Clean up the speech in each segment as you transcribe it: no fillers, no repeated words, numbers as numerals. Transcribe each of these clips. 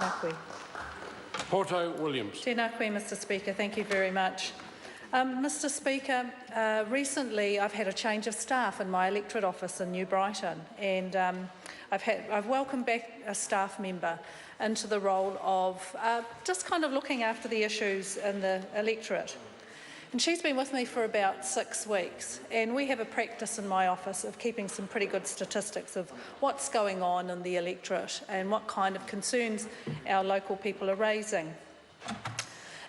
Tēnā koe. Porto Williams. Tēnā koe, Mr Speaker. Thank you very much. Mr Speaker, recently I've had a change of staff in my electorate office in New Brighton, and I've welcomed back a staff member into the role of just kind of looking after the issues in the electorate. And she's been with me for about 6 weeks, and we have a practice in my office of keeping some pretty good statistics of what's going on in the electorate and what kind of concerns our local people are raising.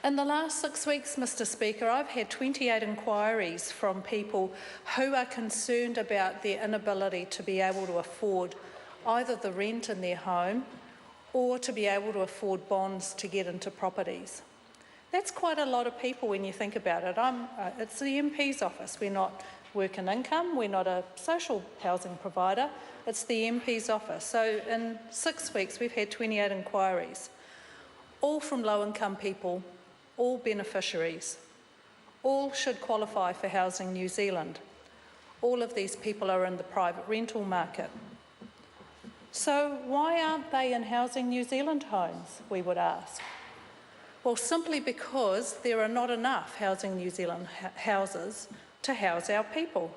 In the last 6 weeks, Mr Speaker, I've had 28 inquiries from people who are concerned about their inability to be able to afford either the rent in their home or to be able to afford bonds to get into properties. That's quite a lot of people when you think about it. It's the MP's office. We're not work and income, we're not a social housing provider, it's the MP's office. So in 6 weeks we've had 28 inquiries, all from low-income people, all beneficiaries, all should qualify for Housing New Zealand. All of these people are in the private rental market. So why aren't they in Housing New Zealand homes, we would ask? Well, simply because there are not enough Housing New Zealand houses to house our people.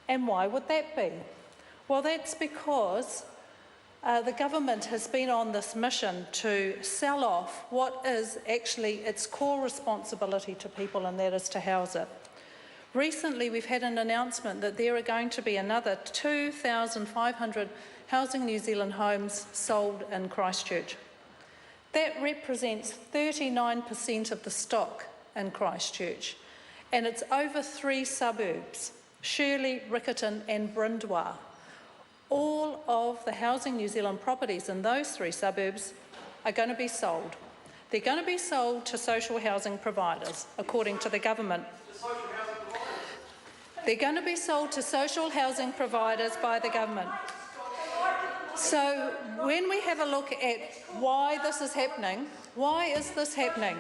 And why would that be? Well, that's because the government has been on this mission to sell off what is actually its core responsibility to people, and that is to house it. Recently, we've had an announcement that there are going to be another 2,500 Housing New Zealand homes sold in Christchurch. That represents 39% of the stock in Christchurch, and it's over 3 suburbs, Shirley, Riccarton and Brindwa. All of the Housing New Zealand properties in those 3 suburbs are going to be sold. They're going to be sold to social housing providers, according to the government. They're going to be sold to social housing providers by the government. So when we have a look at why this is happening, why is this happening?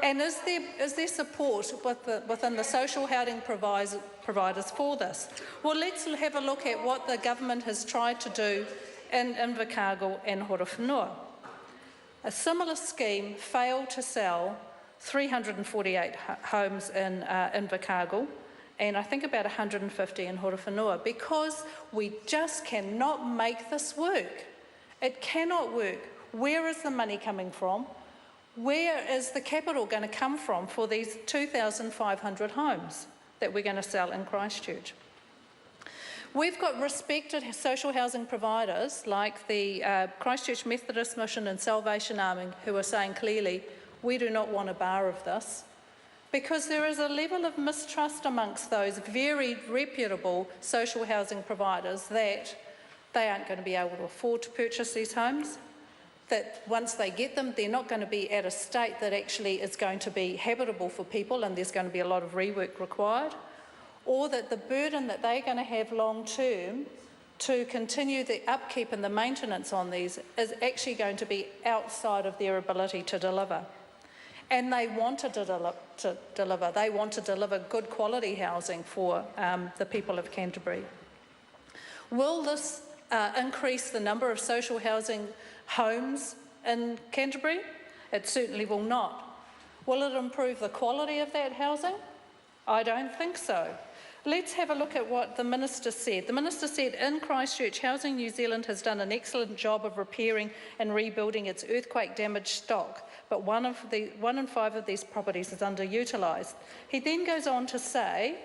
And is there support within the social housing providers for this? Well, let's have a look at what the government has tried to do in Invercargill and Horowhenua. A similar scheme failed to sell 348 homes in Invercargill, and I think about 150 in Horowhenua, because we just cannot make this work. It cannot work. Where is the money coming from? Where is the capital going to come from for these 2,500 homes that we're going to sell in Christchurch? We've got respected social housing providers like the Christchurch Methodist Mission and Salvation Army who are saying clearly, we do not want a bar of this, because there is a level of mistrust amongst those very reputable social housing providers that they aren't going to be able to afford to purchase these homes, that once they get them, they're not going to be at a state that actually is going to be habitable for people and there's going to be a lot of rework required, or that the burden that they're going to have long term to continue the upkeep and the maintenance on these is actually going to be outside of their ability to deliver. And they want to deliver. They want to deliver good quality housing for the people of Canterbury. Will this increase the number of social housing homes in Canterbury? It certainly will not. Will it improve the quality of that housing? I don't think so. Let's have a look at what the Minister said. The Minister said, in Christchurch, Housing New Zealand has done an excellent job of repairing and rebuilding its earthquake-damaged stock, but 1 in 5 of these properties is underutilised. He then goes on to say,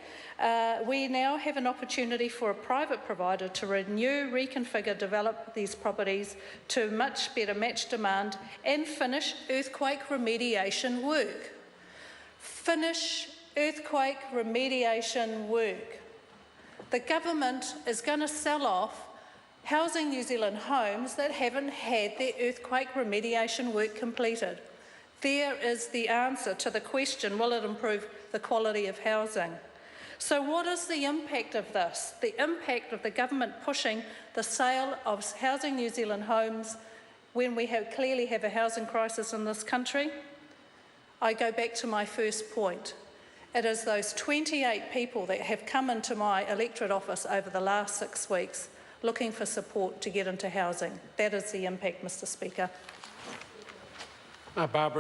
we now have an opportunity for a private provider to renew, reconfigure, develop these properties to much better match demand and finish earthquake remediation work. Finish earthquake remediation work. The government is going to sell off Housing New Zealand homes that haven't had their earthquake remediation work completed. There is the answer to the question, will it improve the quality of housing? So what is the impact of this? The impact of the government pushing the sale of Housing New Zealand homes when we clearly have a housing crisis in this country? I go back to my first point. It is those 28 people that have come into my electorate office over the last 6 weeks looking for support to get into housing. That is the impact, Mr Speaker. Barbara.